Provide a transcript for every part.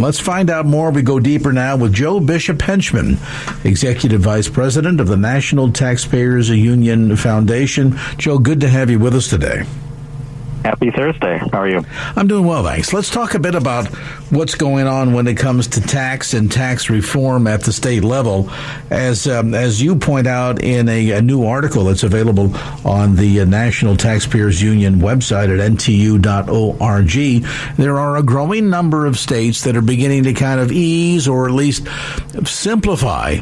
Let's find out more. We go deeper now with Joe Bishop-Henchman, Executive Vice President of the National Taxpayers Union Foundation. Joe, good to have you with us today. Happy Thursday. How are you? I'm doing well, thanks. Let's talk a bit about what's going on when it comes to tax and tax reform at the state level. As you point out in a new article that's available on the National Taxpayers Union website at NTU.org, there are a growing number of states that are beginning to kind of ease or at least simplify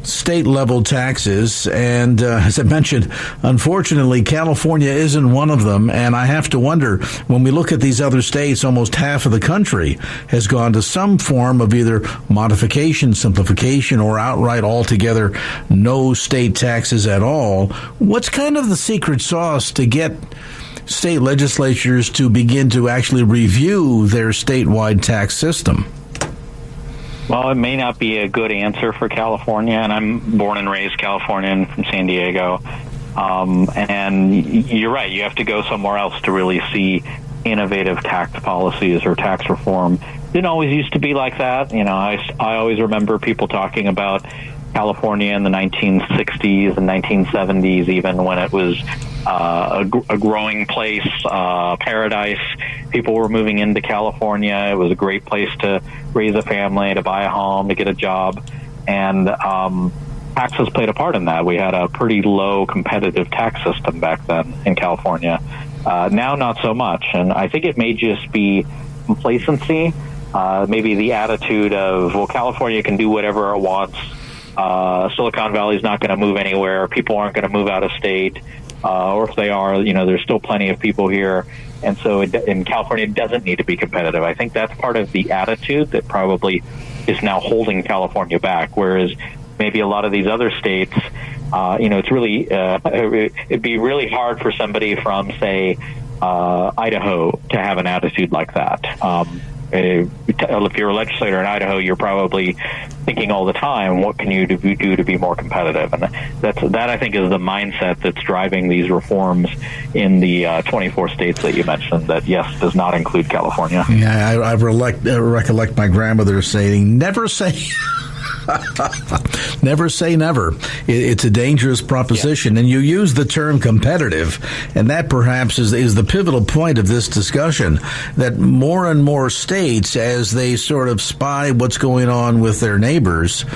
state-level taxes, and as I mentioned, unfortunately, California isn't one of them, and I have to wonder, when we look at these other states, almost half of the country has gone to some form of either modification, simplification, or outright altogether no state taxes at all. What's kind of the secret sauce to get state legislatures to begin to actually review their statewide tax system? Well, it may not be a good answer for California, and I'm born and raised Californian from San Diego. And you're right, you have to go somewhere else to really see innovative tax policies or tax reform. It didn't always used to be like that. You know, I always remember people talking about California in the 1960s and 1970s, even when it was a growing place, paradise. People were moving into California. It was a great place to raise a family, to buy a home, to get a job. And taxes played a part in that. We had a pretty low competitive tax system back then in California. Now, not so much. And I think it may just be complacency, maybe the attitude of, well, California can do whatever it wants. Silicon Valley is not going to move anywhere. People aren't going to move out of state. Or if they are, you know, there's still plenty of people here. And so in California, it doesn't need to be competitive. I think that's part of the attitude that probably is now holding California back, whereas maybe a lot of these other states, you know, it's really, it'd be really hard for somebody from, say, Idaho to have an attitude like that. If you're a legislator in Idaho, you're probably thinking all the time, what can you do to be more competitive? And that I think is the mindset that's driving these reforms in the 24 states that you mentioned that, yes, does not include California. Yeah, I recollect my grandmother saying, never say... Never say never. It's a dangerous proposition, and you use the term competitive, and that perhaps is the pivotal point of this discussion, that more and more states, as they sort of spy what's going on with their neighbors,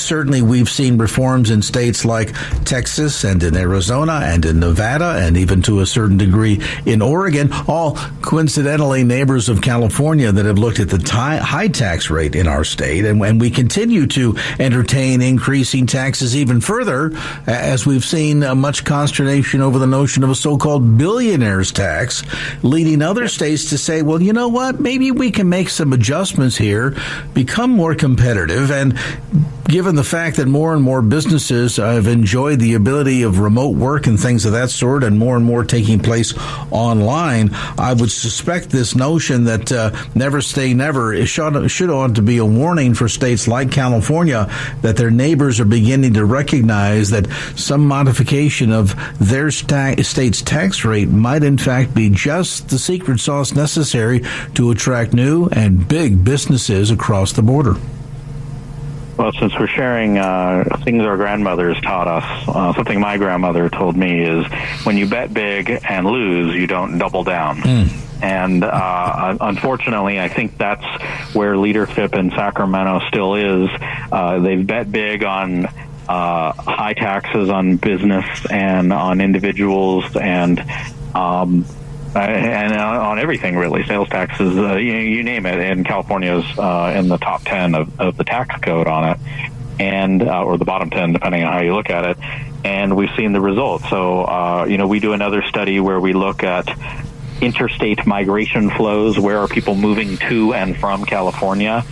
certainly we've seen reforms in states like Texas and in Arizona and in Nevada and even to a certain degree in Oregon, all coincidentally neighbors of California that have looked at the high tax rate in our state, and we continue to entertain increasing taxes even further, as we've seen much consternation over the notion of a so-called billionaire's tax, leading other states to say, well, you know what, maybe we can make some adjustments here, become more competitive, and given the fact that more and more businesses have enjoyed the ability of remote work and things of that sort, and more taking place online, I would suspect this notion that never say never should ought to be a warning for states like California that their neighbors are beginning to recognize that some modification of their state's tax rate might in fact be just the secret sauce necessary to attract new and big businesses across the border. Well, since we're sharing things our grandmothers taught us, something my grandmother told me is, when you bet big and lose, you don't double down. And unfortunately, I think that's where leadership in Sacramento still is. They've bet big on high taxes on business and on individuals and on everything, really. Sales taxes, you name it. And California's in the top 10 of the tax code on it, and or the bottom 10, depending on how you look at it. And we've seen the results. So, we do another study where we look at interstate migration flows. Where are people moving to and from California?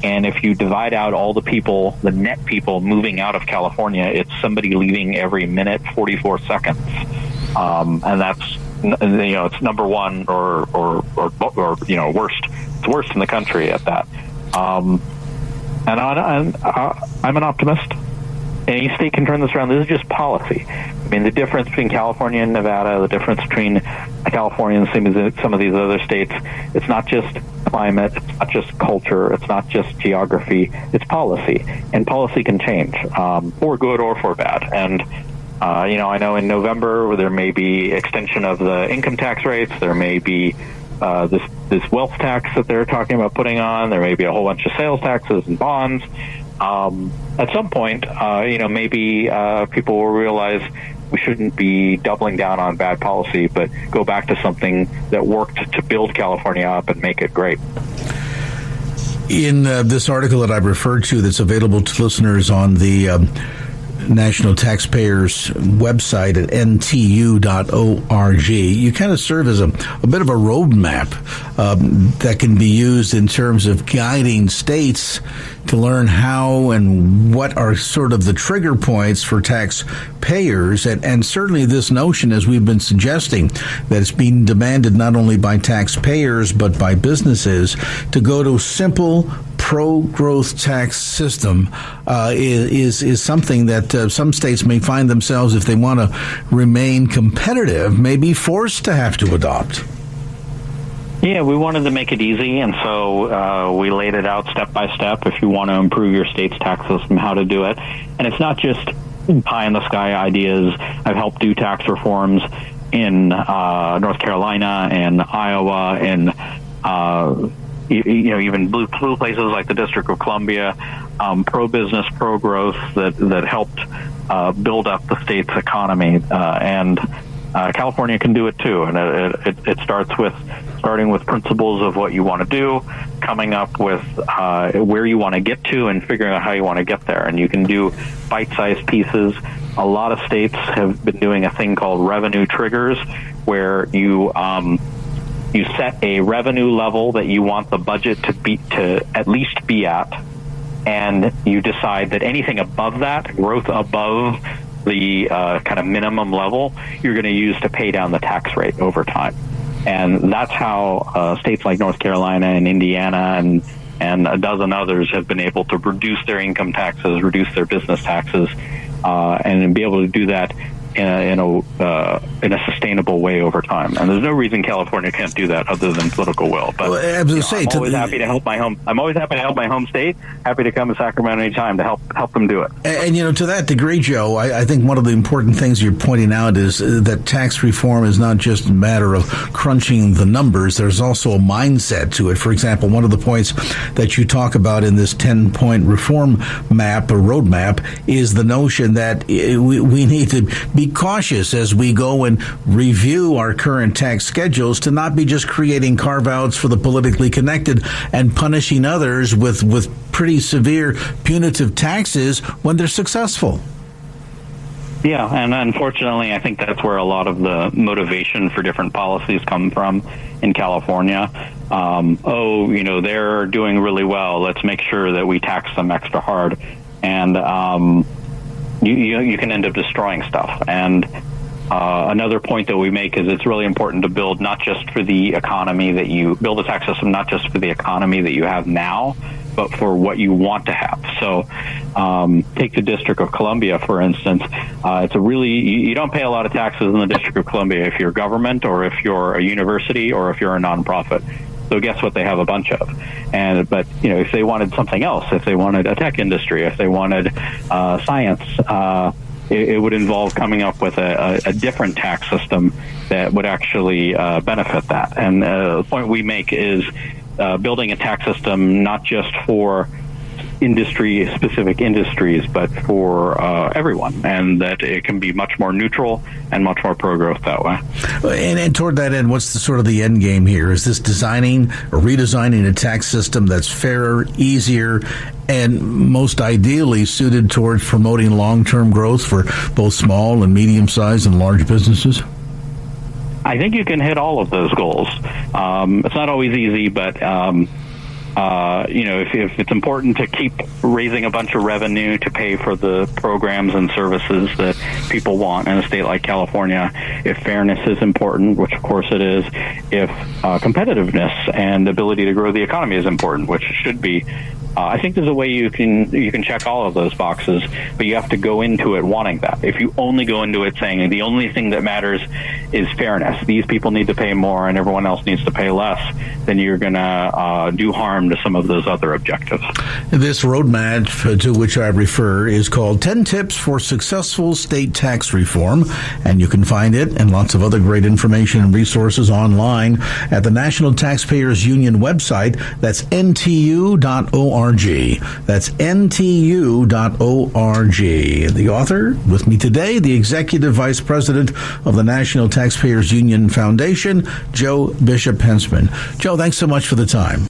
And if you divide out all the people, the net people moving out of California, it's somebody leaving every minute, 44 seconds. And that's, it's number one or worst. It's worst in the country at that. And I'm an optimist. Any state can turn this around. This is just policy. I mean, the difference between California and Nevada, the difference between California and some of these other states, it's not just a climate, it's not just culture, it's not just geography, it's policy. And policy can change, for good or for bad. And, I know in November there may be extension of the income tax rates, there may be this wealth tax that they're talking about putting on, there may be a whole bunch of sales taxes and bonds. At some point, maybe people will realize we shouldn't be doubling down on bad policy, but go back to something that worked to build California up and make it great. In this article that I referred to that's available to listeners on the National Taxpayers website at ntu.org, you kind of serve as a bit of a roadmap that can be used in terms of guiding states to learn how and what are sort of the trigger points for taxpayers. And certainly this notion, as we've been suggesting, that it's being demanded not only by taxpayers but by businesses to go to simple pro-growth tax system is something that some states may find themselves, if they want to remain competitive, may be forced to have to adopt. Yeah, we wanted to make it easy, and so we laid it out step by step if you want to improve your state's tax system, how to do it. And it's not just pie-in-the-sky ideas. I've helped do tax reforms in North Carolina and Iowa and even blue places like the District of Columbia, pro-business, pro-growth that helped build up the state's economy. And California can do it too. And it starting with principles of what you want to do, coming up with where you want to get to, and figuring out how you want to get there. And you can do bite-sized pieces. A lot of states have been doing a thing called revenue triggers, where you set a revenue level that you want the budget to at least be at, and you decide that anything above that, growth above the kind of minimum level, you're going to use to pay down the tax rate over time. And that's how states like North Carolina and Indiana and a dozen others have been able to reduce their income taxes, reduce their business taxes, and be able to do that in a sustainable way over time. And there's no reason California can't do that other than political will. But I'm always happy to help my home state. Happy to come to Sacramento anytime to help them do it. And to that degree, Joe, I think one of the important things you're pointing out is that tax reform is not just a matter of crunching the numbers. There's also a mindset to it. For example, one of the points that you talk about in this 10-point reform map or roadmap is the notion that we need to be cautious as we go and review our current tax schedules, to not be just creating carve-outs for the politically connected and punishing others with pretty severe punitive taxes when they're successful. Yeah, and unfortunately, I think that's where a lot of the motivation for different policies come from in California. They're doing really well. Let's make sure that we tax them extra hard. And you can end up destroying stuff. And another point that we make is it's really important to build not just for the economy that you build a tax system, not just for the economy that you have now, but for what you want to have. So take the District of Columbia, for instance. It's you don't pay a lot of taxes in the District of Columbia if you're government, or if you're a university, or if you're a nonprofit. So guess what they have a bunch of? But if they wanted something else, if they wanted a tech industry, if they wanted science, it would involve coming up with a different tax system that would actually benefit that. And the point we make is building a tax system not just for specific industries, but for everyone, and that it can be much more neutral and much more pro-growth that way. And toward that end, what's the end game here? Is this designing or redesigning a tax system that's fairer, easier, and most ideally suited towards promoting long-term growth for both small and medium-sized and large businesses? I think you can hit all of those goals. It's not always easy, but if it's important to keep raising a bunch of revenue to pay for the programs and services that people want in a state like California, if fairness is important, which of course it is, if competitiveness and ability to grow the economy is important, which it should be, I think there's a way you can check all of those boxes, but you have to go into it wanting that. If you only go into it saying the only thing that matters is fairness, these people need to pay more and everyone else needs to pay less, then you're going to do harm to some of those other objectives. This roadmap to which I refer is called 10 Tips for Successful State Tax Reform, and you can find it and lots of other great information and resources online at the National Taxpayers Union website. That's NTU.org. That's NTU.org. The author with me today, the Executive Vice President of the National Taxpayers Union Foundation, Joe Bishop-Henchman. Joe, thanks so much for the time.